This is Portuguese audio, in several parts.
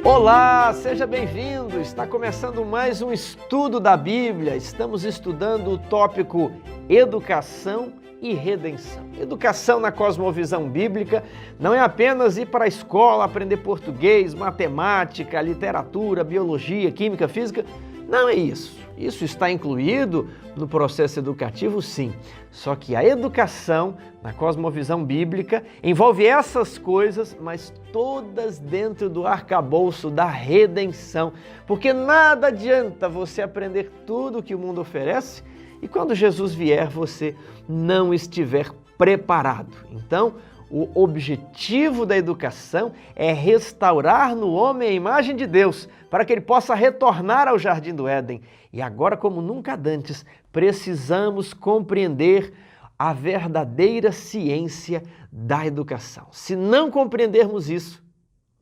Olá, seja bem-vindo! Está começando mais um estudo da Bíblia. Estamos estudando o tópico Educação e Redenção. Educação na cosmovisão bíblica não é apenas ir para a escola aprender português, matemática, literatura, biologia, química, física. Não é isso. Isso está incluído no processo educativo, sim. Só que a educação, na cosmovisão bíblica, envolve essas coisas, mas todas dentro do arcabouço da redenção. Porque nada adianta você aprender tudo que o mundo oferece e quando Jesus vier você não estiver preparado. Então, o objetivo da educação é restaurar no homem a imagem de Deus, para que ele possa retornar ao Jardim do Éden. E agora, como nunca antes, precisamos compreender a verdadeira ciência da educação. Se não compreendermos isso,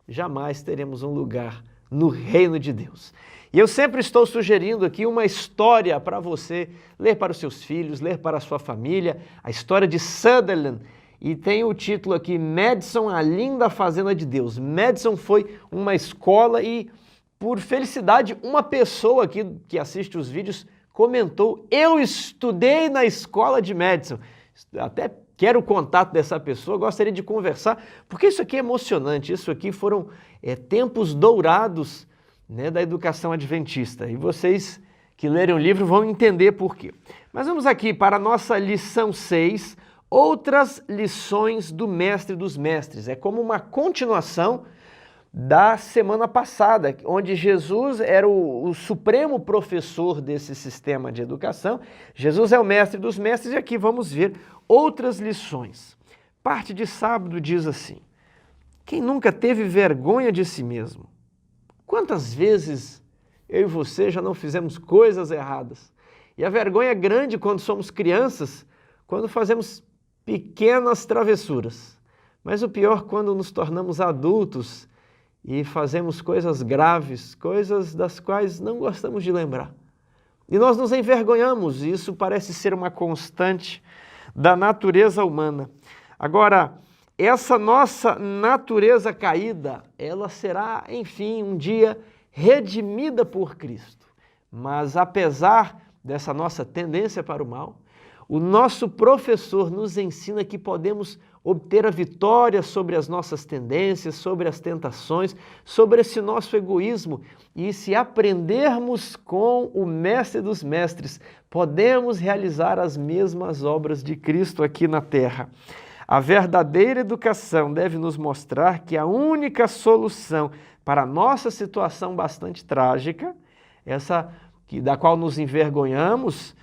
jamais teremos um lugar no reino de Deus. E eu sempre estou sugerindo aqui uma história para você ler para os seus filhos, ler para a sua família, a história de Sutherland. E tem o título aqui, Madison, a linda fazenda de Deus. Madison foi uma escola e, por felicidade, uma pessoa aqui que assiste os vídeos comentou: eu estudei na escola de Madison. Até quero o contato dessa pessoa, gostaria de conversar, porque isso aqui é emocionante. Isso aqui foram tempos dourados, né, da educação adventista. E vocês que lerem o livro vão entender por quê. Mas vamos aqui para a nossa lição 6, outras lições do Mestre dos Mestres. É como uma continuação da semana passada, onde Jesus era o supremo professor desse sistema de educação. Jesus é o Mestre dos Mestres e aqui vamos ver outras lições. Parte de sábado diz assim: quem nunca teve vergonha de si mesmo? Quantas vezes eu e você já não fizemos coisas erradas? E a vergonha é grande quando somos crianças, quando fazemos pequenas travessuras. Mas o pior quando nos tornamos adultos e fazemos coisas graves, coisas das quais não gostamos de lembrar. E nós nos envergonhamos, e isso parece ser uma constante da natureza humana. Agora, essa nossa natureza caída, ela será, enfim, um dia redimida por Cristo. Mas apesar dessa nossa tendência para o mal, o nosso professor nos ensina que podemos obter a vitória sobre as nossas tendências, sobre as tentações, sobre esse nosso egoísmo. E se aprendermos com o Mestre dos Mestres, podemos realizar as mesmas obras de Cristo aqui na Terra. A verdadeira educação deve nos mostrar que a única solução para a nossa situação bastante trágica, essa da qual nos envergonhamos,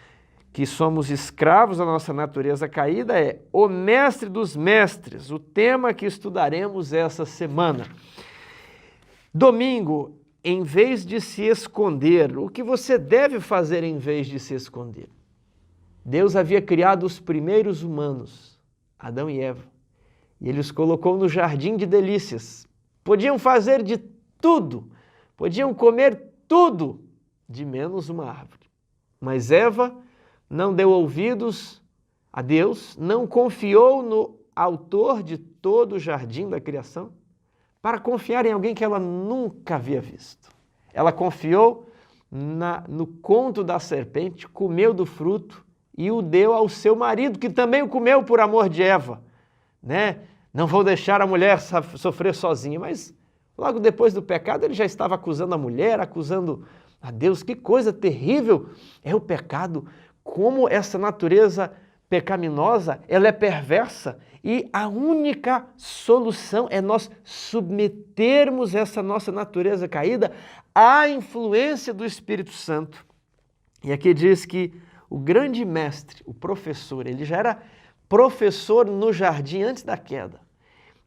que somos escravos da nossa natureza caída, é o Mestre dos Mestres, o tema que estudaremos essa semana. Domingo, em vez de se esconder, o que você deve fazer em vez de se esconder? Deus havia criado os primeiros humanos, Adão e Eva, e Ele os colocou no jardim de delícias. Podiam fazer de tudo, podiam comer tudo, de menos uma árvore. Mas Eva não deu ouvidos a Deus, não confiou no autor de todo o jardim da criação, para confiar em alguém que ela nunca havia visto. Ela confiou no conto da serpente, comeu do fruto e o deu ao seu marido, que também o comeu por amor de Eva. Né? Não vou deixar a mulher sofrer sozinha, mas logo depois do pecado ele já estava acusando a mulher, acusando a Deus. Que coisa terrível é o pecado! Como essa natureza pecaminosa, ela é perversa e a única solução é nós submetermos essa nossa natureza caída à influência do Espírito Santo. E aqui diz que o grande mestre, o professor, ele já era professor no jardim antes da queda.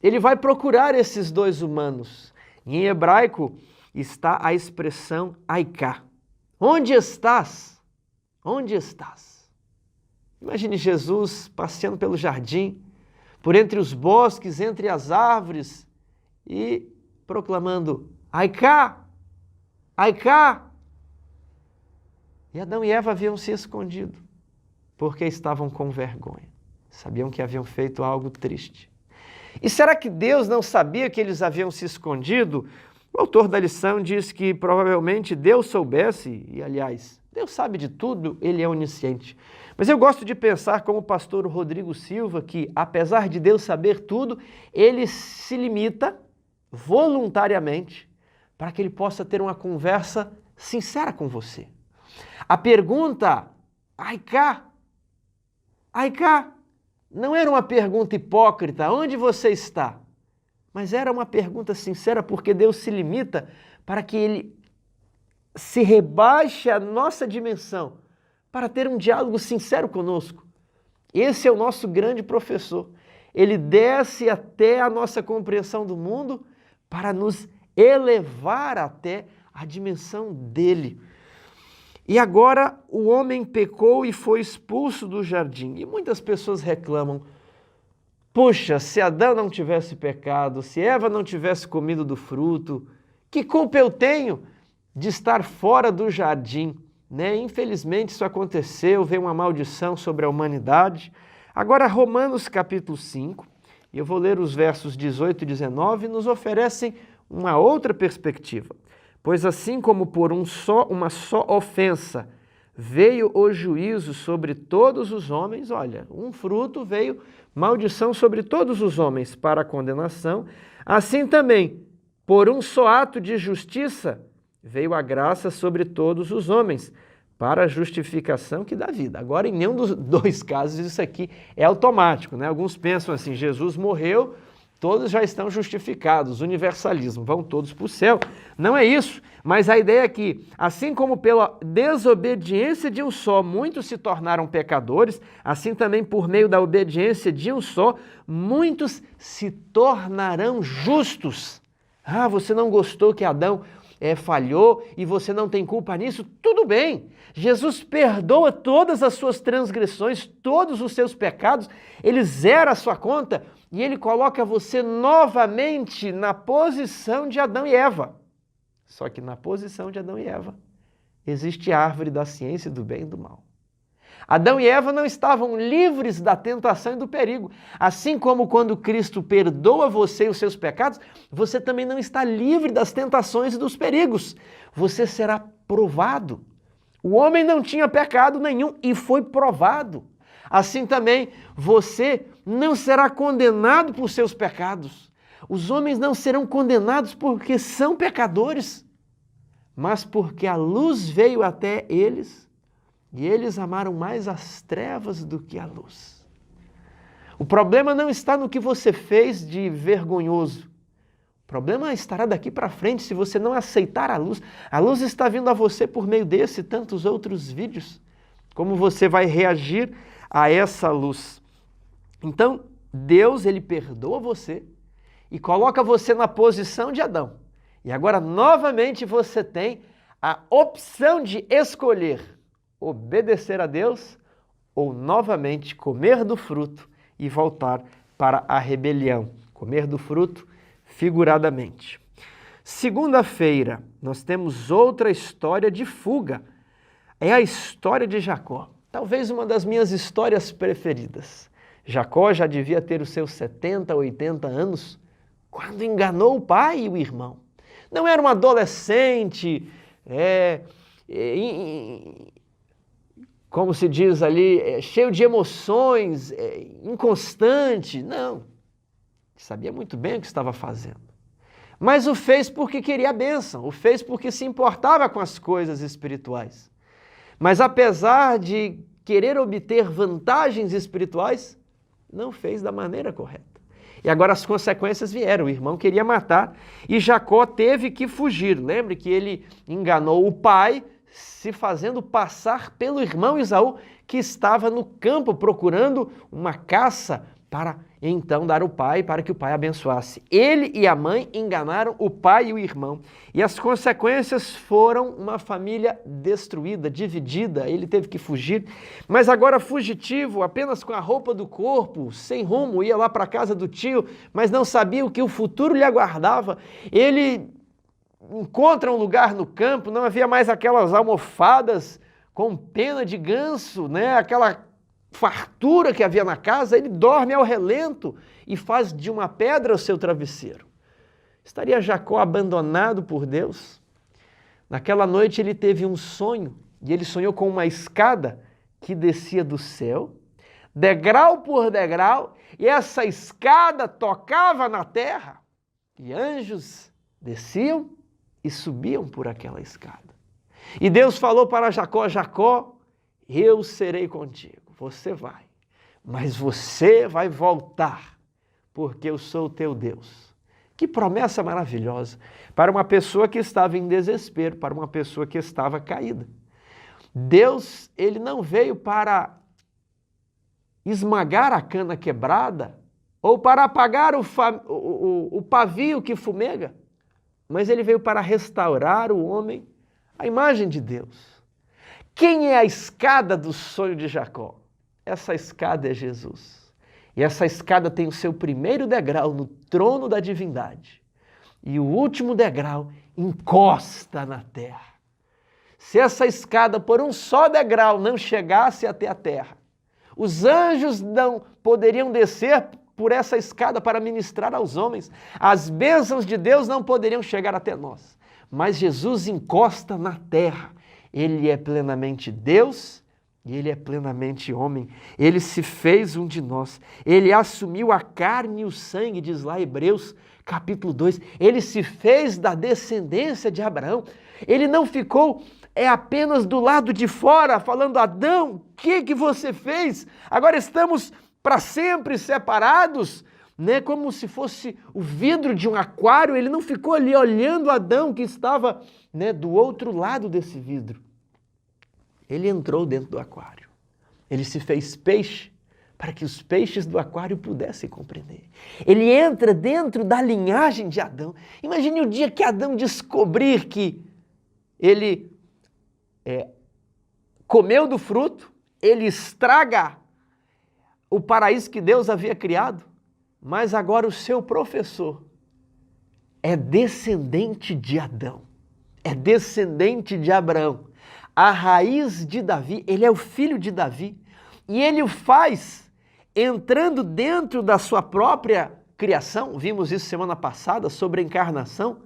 Ele vai procurar esses dois humanos. Em hebraico está a expressão aiká. Onde estás? Onde estás? Imagine Jesus passeando pelo jardim, por entre os bosques, entre as árvores e proclamando: Aiká! Aiká! E Adão e Eva haviam se escondido. porque estavam com vergonha. Sabiam que haviam feito algo triste. E será que Deus não sabia que eles haviam se escondido? O autor da lição diz que provavelmente Deus soubesse, e aliás, Deus sabe de tudo, Ele é onisciente. Mas eu gosto de pensar como o pastor Rodrigo Silva, que apesar de Deus saber tudo, Ele se limita voluntariamente para que Ele possa ter uma conversa sincera com você. A pergunta, Aiká, não era uma pergunta hipócrita, onde você está? Mas era uma pergunta sincera, porque Deus se limita para que Ele se rebaixe à nossa dimensão, para ter um diálogo sincero conosco. Esse é o nosso grande professor. Ele desce até a nossa compreensão do mundo para nos elevar até a dimensão dele. E agora o homem pecou e foi expulso do jardim. E muitas pessoas reclamam, puxa, se Adão não tivesse pecado, se Eva não tivesse comido do fruto, que culpa eu tenho de estar fora do jardim? Né? Infelizmente isso aconteceu, veio uma maldição sobre a humanidade. Agora Romanos capítulo 5, e eu vou ler os versos 18 e 19, nos oferecem uma outra perspectiva. Pois assim como por uma só ofensa veio o juízo sobre todos os homens, olha, um fruto veio maldição sobre todos os homens para a condenação, assim também, por um só ato de justiça, veio a graça sobre todos os homens, para a justificação que dá vida. Agora, em nenhum dos dois casos, isso aqui é automático, né? Alguns pensam assim, Jesus morreu, todos já estão justificados, universalismo, vão todos para o céu. Não é isso, mas a ideia é que, assim como pela desobediência de um só, muitos se tornaram pecadores, assim também por meio da obediência de um só, muitos se tornarão justos. Ah, você não gostou que Adão falhou e você não tem culpa nisso? Tudo bem. Jesus perdoa todas as suas transgressões, todos os seus pecados, Ele zera a sua conta e Ele coloca você novamente na posição de Adão e Eva. Só que na posição de Adão e Eva existe a árvore da ciência do bem e do mal. Adão e Eva não estavam livres da tentação e do perigo. Assim como quando Cristo perdoa você e os seus pecados, você também não está livre das tentações e dos perigos. Você será provado. O homem não tinha pecado nenhum e foi provado. Assim também você não será condenado por seus pecados. Os homens não serão condenados porque são pecadores, mas porque a luz veio até eles. E eles amaram mais as trevas do que a luz. O problema não está no que você fez de vergonhoso. O problema estará daqui para frente se você não aceitar a luz. A luz está vindo a você por meio desse e tantos outros vídeos. Como você vai reagir a essa luz? Então, Deus, Ele perdoa você e coloca você na posição de Adão. E agora, novamente, você tem a opção de escolher obedecer a Deus ou novamente comer do fruto e voltar para a rebelião. Comer do fruto figuradamente. Segunda-feira, nós temos outra história de fuga. É a história de Jacó. Talvez uma das minhas histórias preferidas. Jacó já devia ter os seus 70, 80 anos quando enganou o pai e o irmão. Não era um adolescente, como se diz ali, cheio de emoções, inconstante. Não, sabia muito bem o que estava fazendo. Mas o fez porque queria a bênção, o fez porque se importava com as coisas espirituais. Mas apesar de querer obter vantagens espirituais, não fez da maneira correta. E agora as consequências vieram, o irmão queria matar e Jacó teve que fugir. Lembre que ele enganou o pai, se fazendo passar pelo irmão Esaú, que estava no campo procurando uma caça para então dar o pai, para que o pai abençoasse. Ele e a mãe enganaram o pai e o irmão. E as consequências foram uma família destruída, dividida, ele teve que fugir. Mas agora fugitivo, apenas com a roupa do corpo, sem rumo, ia lá para a casa do tio, mas não sabia o que o futuro lhe aguardava. Ele encontra um lugar no campo, não havia mais aquelas almofadas com pena de ganso, né? Aquela fartura que havia na casa, ele dorme ao relento e faz de uma pedra o seu travesseiro. Estaria Jacó abandonado por Deus? Naquela noite ele teve um sonho, e ele sonhou com uma escada que descia do céu, degrau por degrau, e essa escada tocava na terra, e anjos desciam e subiam por aquela escada. E Deus falou para Jacó: Jacó, eu serei contigo, você vai, mas você vai voltar, porque eu sou o teu Deus. Que promessa maravilhosa para uma pessoa que estava em desespero, para uma pessoa que estava caída. Deus, ele não veio para esmagar a cana quebrada ou para apagar o pavio que fumega, mas ele veio para restaurar o homem à imagem de Deus. Quem é a escada do sonho de Jacó? Essa escada é Jesus. E essa escada tem o seu primeiro degrau no trono da divindade. E o último degrau encosta na terra. Se essa escada por um só degrau não chegasse até a terra, os anjos não poderiam descer por essa escada para ministrar aos homens. As bênçãos de Deus não poderiam chegar até nós. Mas Jesus encosta na terra. Ele é plenamente Deus e ele é plenamente homem. Ele se fez um de nós. Ele assumiu a carne e o sangue, diz lá Hebreus capítulo 2. Ele se fez da descendência de Abraão. Ele não ficou apenas do lado de fora, falando: Adão, o que você fez? Agora estamos para sempre separados, né? Como se fosse o vidro de um aquário. Ele não ficou ali olhando Adão, que estava, né, do outro lado desse vidro. Ele entrou dentro do aquário. Ele se fez peixe para que os peixes do aquário pudessem compreender. Ele entra dentro da linhagem de Adão. Imagine o dia que Adão descobrir que ele comeu do fruto, ele estraga o paraíso que Deus havia criado, mas agora o seu professor é descendente de Adão, é descendente de Abraão, a raiz de Davi. Ele é o filho de Davi, e ele o faz entrando dentro da sua própria criação. Vimos isso semana passada sobre a encarnação,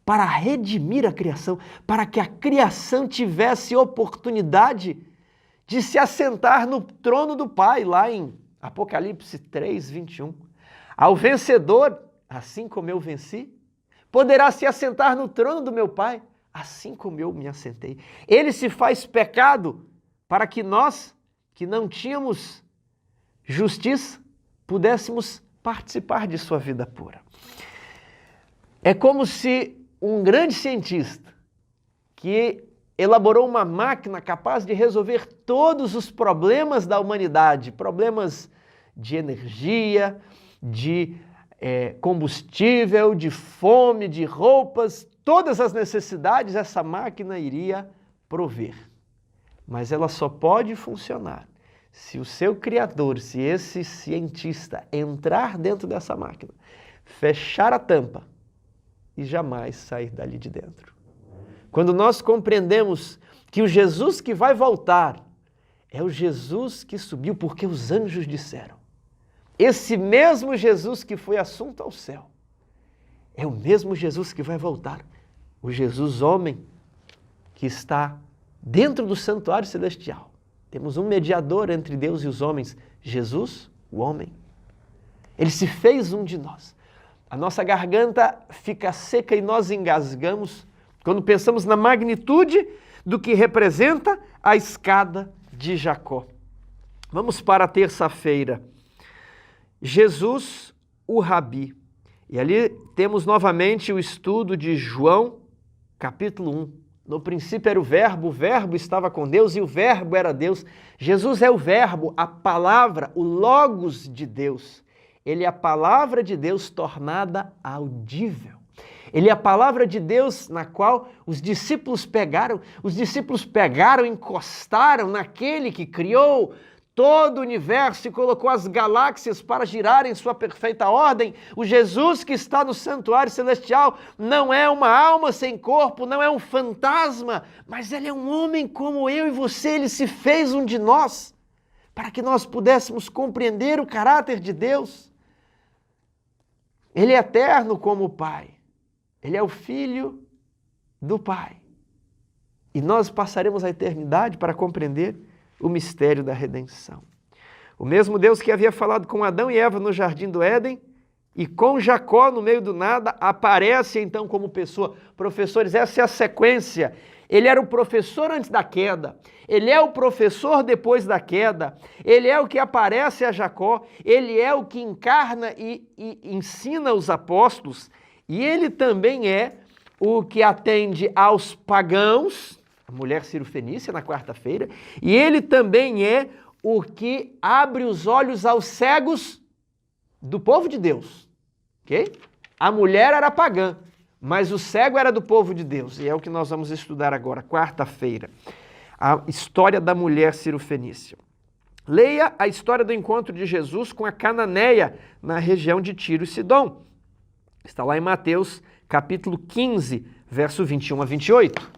para redimir a criação, para que a criação tivesse oportunidade de se assentar no trono do Pai, lá em Apocalipse 3, 21. Ao vencedor, assim como eu venci, poderá se assentar no trono do meu Pai, assim como eu me assentei. Ele se faz pecado para que nós, que não tínhamos justiça, pudéssemos participar de sua vida pura. É como se um grande cientista que elaborou uma máquina capaz de resolver todos os problemas da humanidade, problemas de energia, de combustível, de fome, de roupas, todas as necessidades essa máquina iria prover. Mas ela só pode funcionar se o seu criador, se esse cientista entrar dentro dessa máquina, fechar a tampa e jamais sair dali de dentro. Quando nós compreendemos que o Jesus que vai voltar é o Jesus que subiu, porque os anjos disseram: esse mesmo Jesus que foi assunto ao céu é o mesmo Jesus que vai voltar, o Jesus homem que está dentro do santuário celestial. Temos um mediador entre Deus e os homens, Jesus, o homem. Ele se fez um de nós. A nossa garganta fica seca e nós engasgamos quando pensamos na magnitude do que representa a escada de Jacó. Vamos para a terça-feira. Jesus, o Rabi. E ali temos novamente o estudo de João, capítulo 1. No princípio era o Verbo estava com Deus e o Verbo era Deus. Jesus é o Verbo, a palavra, o Logos de Deus. Ele é a palavra de Deus tornada audível. Ele é a palavra de Deus na qual os discípulos pegaram, encostaram naquele que criou todo o universo e colocou as galáxias para girarem em sua perfeita ordem. O Jesus que está no santuário celestial não é uma alma sem corpo, não é um fantasma, mas ele é um homem como eu e você, ele se fez um de nós para que nós pudéssemos compreender o caráter de Deus. Ele é eterno como o Pai. Ele é o Filho do Pai. E nós passaremos a eternidade para compreender o mistério da redenção. O mesmo Deus que havia falado com Adão e Eva no Jardim do Éden e com Jacó no meio do nada, aparece então como pessoa. Professores, essa é a sequência. Ele era o professor antes da queda, ele é o professor depois da queda, ele é o que aparece a Jacó, ele é o que encarna e ensina os apóstolos, e ele também é o que atende aos pagãos, a mulher cirofenícia na quarta-feira, e ele também é o que abre os olhos aos cegos do povo de Deus, ok? A mulher era pagã, mas o cego era do povo de Deus, e é o que nós vamos estudar agora, quarta-feira, a história da mulher cirofenícia. Leia a história do encontro de Jesus com a cananeia na região de Tiro e Sidom. Está lá em Mateus, capítulo 15, verso 21 a 28.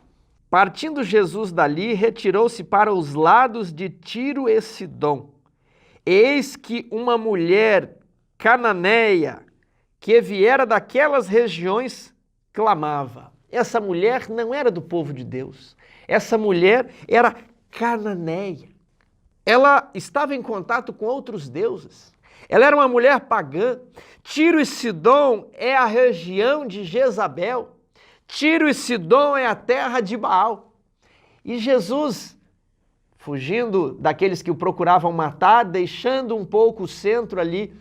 Partindo Jesus dali, retirou-se para os lados de Tiro e Sidom. Eis que uma mulher cananeia, que viera daquelas regiões, clamava. Essa mulher não era do povo de Deus. Essa mulher era cananeia. Ela estava em contato com outros deuses. Ela era uma mulher pagã. Tiro e Sidom é a região de Jezabel. Tiro e Sidom é a terra de Baal. E Jesus, fugindo daqueles que o procuravam matar, deixando um pouco o centro ali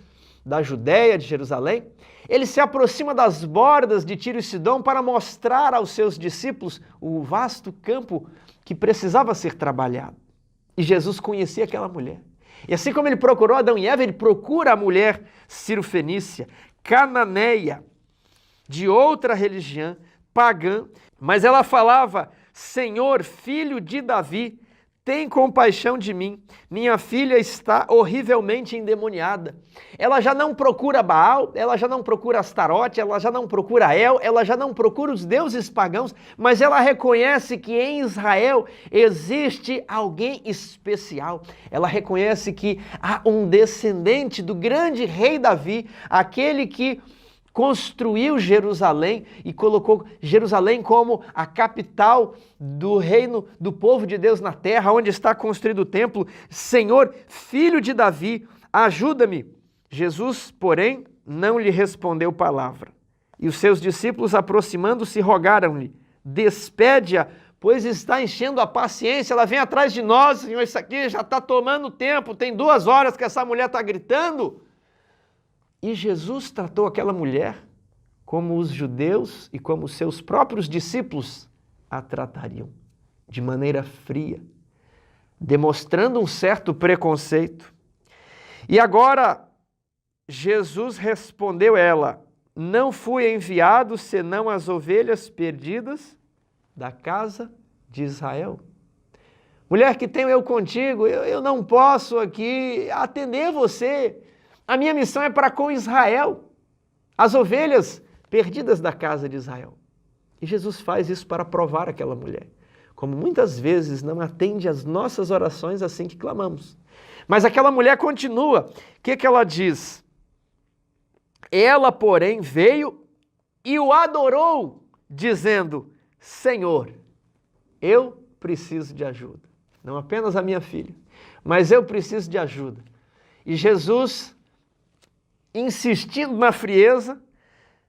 da Judéia, de Jerusalém, ele se aproxima das bordas de Tiro e Sidom para mostrar aos seus discípulos o vasto campo que precisava ser trabalhado. E Jesus conhecia aquela mulher. E assim como ele procurou Adão e Eva, ele procura a mulher cirofenícia, cananeia, de outra religião, pagã, mas ela falava: Senhor, filho de Davi, tem compaixão de mim, minha filha está horrivelmente endemoniada. Ela já não procura Baal, ela já não procura Astarote, ela já não procura El, ela já não procura os deuses pagãos, mas ela reconhece que em Israel existe alguém especial. Ela reconhece que há um descendente do grande rei Davi, aquele que construiu Jerusalém e colocou Jerusalém como a capital do reino do povo de Deus na terra, onde está construído o templo. Senhor, filho de Davi, ajuda-me. Jesus, porém, não lhe respondeu palavra. E os seus discípulos, aproximando-se, rogaram-lhe: despede-a, pois está enchendo a paciência, ela vem atrás de nós, Senhor, isso aqui já está tomando tempo, tem 2 horas que essa mulher está gritando. E Jesus tratou aquela mulher como os judeus e como seus próprios discípulos a tratariam, de maneira fria, demonstrando um certo preconceito. E agora Jesus respondeu ela: não fui enviado senão as ovelhas perdidas da casa de Israel. Mulher, que tenho eu contigo, eu não posso aqui atender você. A minha missão é para com Israel, as ovelhas perdidas da casa de Israel. E Jesus faz isso para provar aquela mulher, como muitas vezes não atende às nossas orações assim que clamamos. Mas aquela mulher continua. O que ela diz? Ela, porém, veio e o adorou, dizendo: Senhor, eu preciso de ajuda. Não apenas a minha filha, mas eu preciso de ajuda. E Jesus, insistindo na frieza,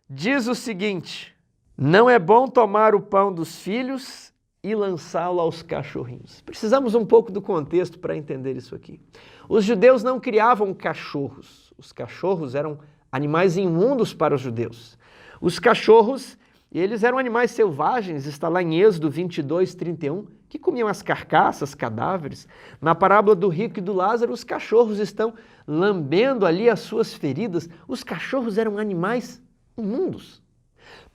diz o seguinte: não é bom tomar o pão dos filhos e lançá-lo aos cachorrinhos. Precisamos um pouco do contexto para entender isso aqui. Os judeus não criavam cachorros. Os cachorros eram animais imundos para os judeus. Os cachorros, eles eram animais selvagens, está lá em Êxodo 22, 31, que comiam as carcaças, cadáveres. Na parábola do rico e do Lázaro, os cachorros estão lambendo ali as suas feridas. Os cachorros eram animais imundos.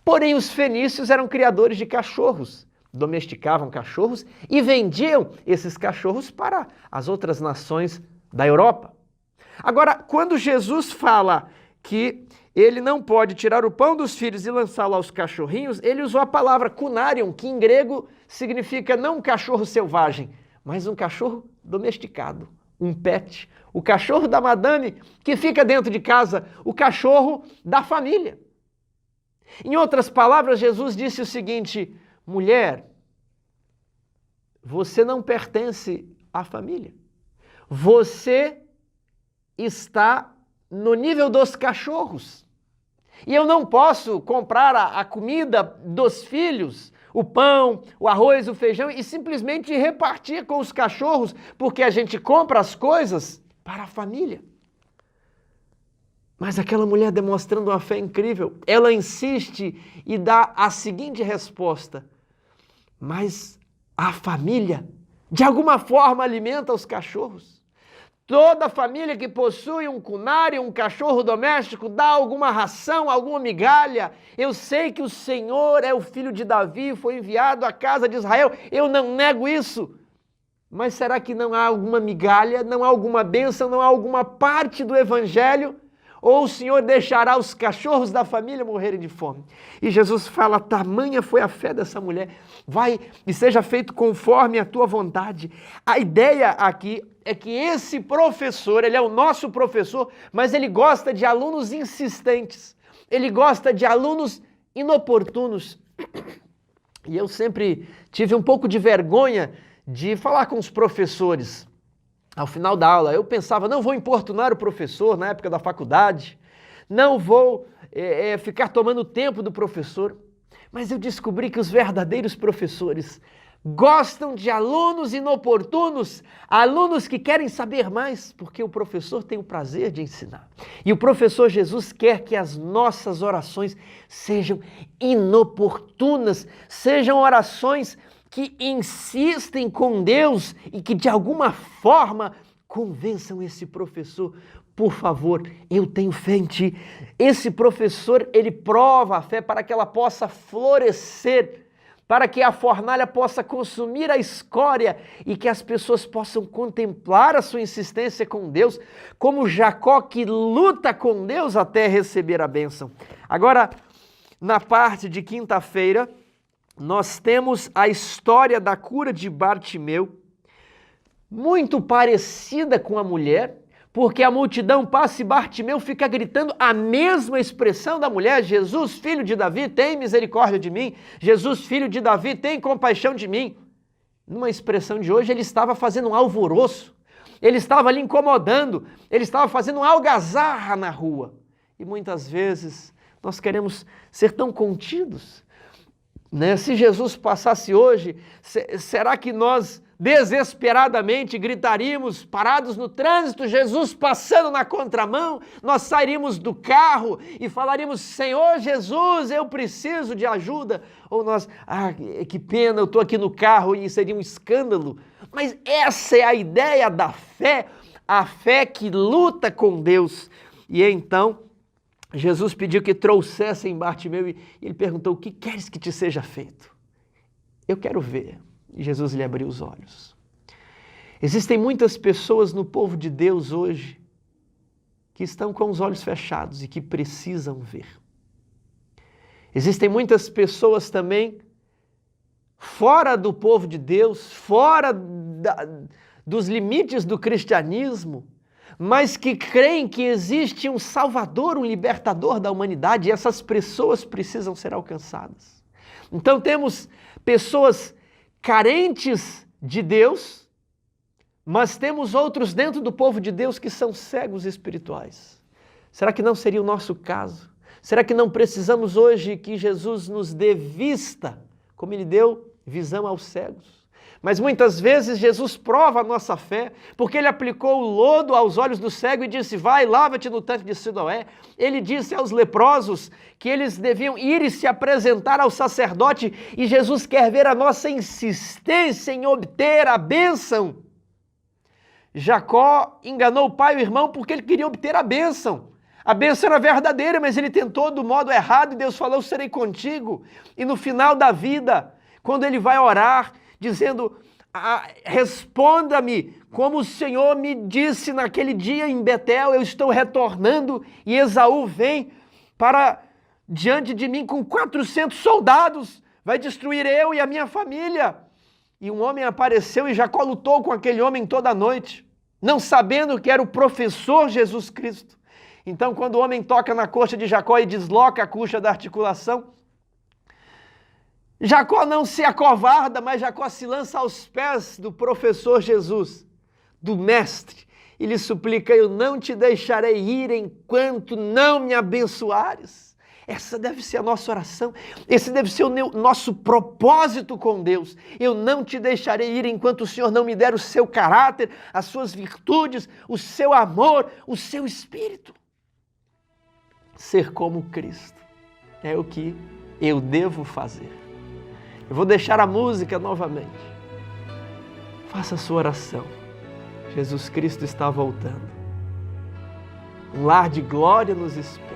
Porém, os fenícios eram criadores de cachorros, domesticavam cachorros e vendiam esses cachorros para as outras nações da Europa. Agora, quando Jesus fala que ele não pode tirar o pão dos filhos e lançá-lo aos cachorrinhos, ele usou a palavra kunarion, que em grego significa não um cachorro selvagem, mas um cachorro domesticado, um pet, o cachorro da madame que fica dentro de casa, o cachorro da família. Em outras palavras, Jesus disse o seguinte: mulher, você não pertence à família. Você está no nível dos cachorros. E eu não posso comprar a comida dos filhos, o pão, o arroz, o feijão, e simplesmente repartir com os cachorros, porque a gente compra as coisas para a família. Mas aquela mulher, demonstrando uma fé incrível, ela insiste e dá a seguinte resposta: mas a família, de alguma forma, alimenta os cachorros. Toda família que possui um cunari, um cachorro doméstico, dá alguma ração, alguma migalha. Eu sei que o Senhor é o filho de Davi, foi enviado à casa de Israel. Eu não nego isso. Mas será que não há alguma migalha, não há alguma bênção, não há alguma parte do evangelho? Ou o Senhor deixará os cachorros da família morrerem de fome? E Jesus fala: tamanha foi a fé dessa mulher, vai e seja feito conforme a tua vontade. A ideia aqui é que esse professor, ele é o nosso professor, mas ele gosta de alunos insistentes, ele gosta de alunos inoportunos. E eu sempre tive um pouco de vergonha de falar com os professores. Ao final da aula, eu pensava, não vou importunar o professor na época da faculdade, não vou ficar tomando tempo do professor, mas eu descobri que os verdadeiros professores gostam de alunos inoportunos, alunos que querem saber mais, porque o professor tem o prazer de ensinar. E o professor Jesus quer que as nossas orações sejam inoportunas, sejam orações que insistem com Deus e que de alguma forma convençam esse professor: por favor, eu tenho fé em ti. Esse professor, ele prova a fé para que ela possa florescer, para que a fornalha possa consumir a escória e que as pessoas possam contemplar a sua insistência com Deus, como Jacó, que luta com Deus até receber a bênção. Agora, na parte de quinta-feira, nós temos a história da cura de Bartimeu, muito parecida com a mulher, porque a multidão passa e Bartimeu fica gritando a mesma expressão da mulher: Jesus, filho de Davi, tem misericórdia de mim. Jesus, filho de Davi, tem compaixão de mim. Numa expressão de hoje, ele estava fazendo um alvoroço, ele estava ali incomodando, ele estava fazendo uma algazarra na rua. E muitas vezes nós queremos ser tão contidos, né? Se Jesus passasse hoje, será que nós desesperadamente gritaríamos, parados no trânsito, Jesus passando na contramão, nós sairíamos do carro e falaríamos: Senhor Jesus, eu preciso de ajuda? Ou nós, que pena, eu estou aqui no carro, e seria um escândalo. Mas essa é a ideia da fé, a fé que luta com Deus. E então Jesus pediu que trouxessem Bartimeu e ele perguntou: o que queres que te seja feito? Eu quero ver. E Jesus lhe abriu os olhos. Existem muitas pessoas no povo de Deus hoje que estão com os olhos fechados e que precisam ver. Existem muitas pessoas também fora do povo de Deus, fora dos limites do cristianismo, mas que creem que existe um Salvador, um libertador da humanidade, e essas pessoas precisam ser alcançadas. Então temos pessoas carentes de Deus, mas temos outros dentro do povo de Deus que são cegos espirituais. Será que não seria o nosso caso? Será que não precisamos hoje que Jesus nos dê vista, como Ele deu visão aos cegos? Mas muitas vezes Jesus prova a nossa fé, porque Ele aplicou o lodo aos olhos do cego e disse: vai, lava-te no tanque de Siloé. Ele disse aos leprosos que eles deviam ir e se apresentar ao sacerdote, e Jesus quer ver a nossa insistência em obter a bênção. Jacó enganou o pai e o irmão porque ele queria obter a bênção. A bênção era verdadeira, mas ele tentou do modo errado, e Deus falou: eu serei contigo. E no final da vida, quando ele vai orar, dizendo: responda-me, como o Senhor me disse naquele dia em Betel, eu estou retornando, e Esaú vem para diante de mim com 400 soldados, vai destruir eu e a minha família. E um homem apareceu e Jacó lutou com aquele homem toda a noite. não sabendo que era o professor Jesus Cristo. Então, quando o homem toca na coxa de Jacó e desloca a coxa da articulação, Jacó não se acovarda, mas Jacó se lança aos pés do professor Jesus, do mestre, e lhe suplica: eu não te deixarei ir enquanto não me abençoares. Essa deve ser a nossa oração, esse deve ser o nosso propósito com Deus. Eu não te deixarei ir enquanto o Senhor não me der o seu caráter, as suas virtudes, o seu amor, o seu espírito. Ser como Cristo é o que eu devo fazer. Eu vou deixar a música novamente. Faça a sua oração. Jesus Cristo está voltando. Um lar de glória nos espera.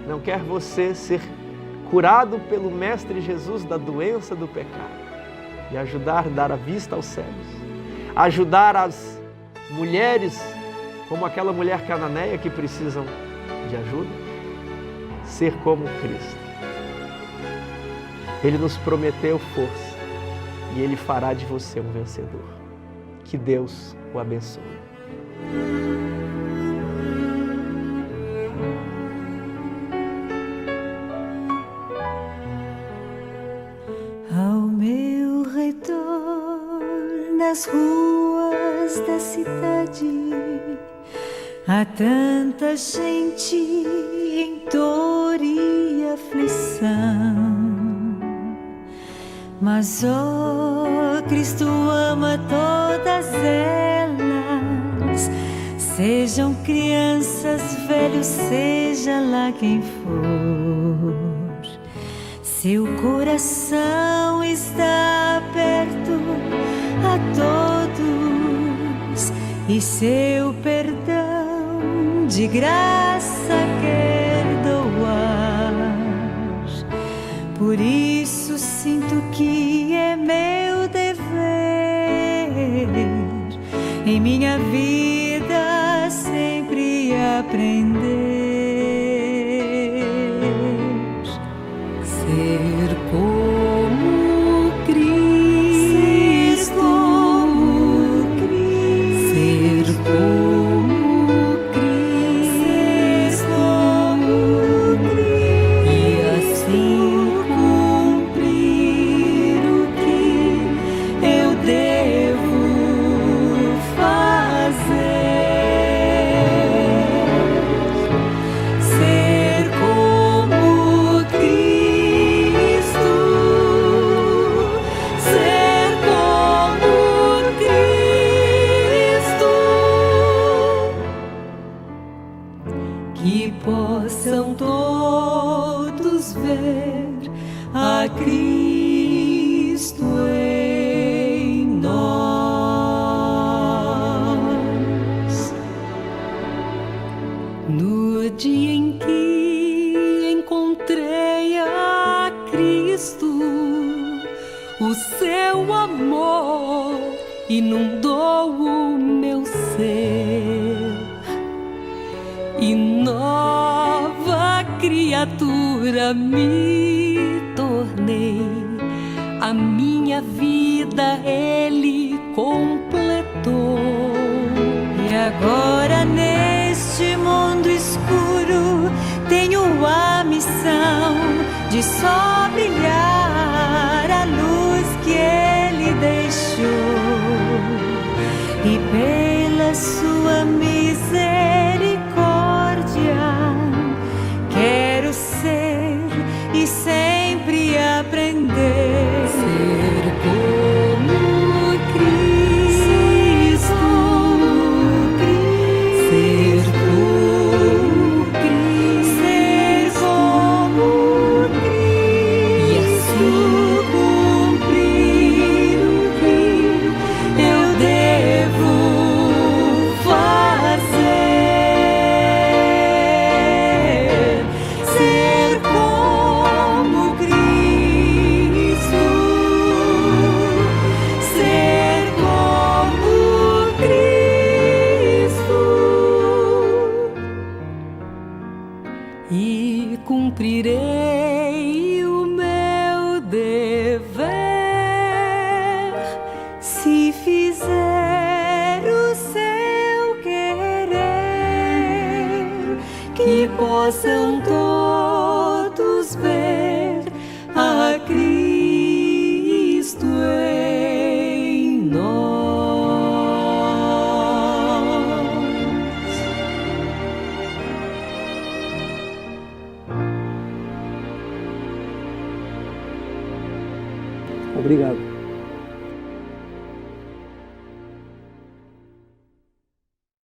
Não quer você ser curado pelo Mestre Jesus da doença do pecado e ajudar a dar a vista aos cegos, ajudar as mulheres, como aquela mulher cananeia que precisam de ajuda? Ser como Cristo. Ele nos prometeu força e Ele fará de você um vencedor. Que Deus o abençoe. Ao meu redor, nas ruas da cidade, há tanta gente em dor e aflição. Mas, ó, Cristo ama todas elas, sejam crianças, velhos, seja lá quem for. Seu coração está aberto a todos e seu perdão de graça quer doar. Por isso sinto que é meu dever em minha vida sempre aprender. Ser como Cristo, ser como Cristo, e assim cumprir o que eu devo fazer. Ser como Cristo, ser como Cristo, que possam todos ver a Cristo em nós. No dia em que encontrei a Cristo, o seu amor inundou o meu ser, e nova criatura me tornei. A minha vida Ele completou, e agora neste mundo escuro tenho a missão de só brilhar a luz que Ele deixou, e pela sua misericórdia quero ser e sempre aprender. Ser como Cristo, ser como Cristo, ser como Cristo, e assim cumprir o que eu devo fazer. que possam todos ver a Cristo em nós. Obrigado.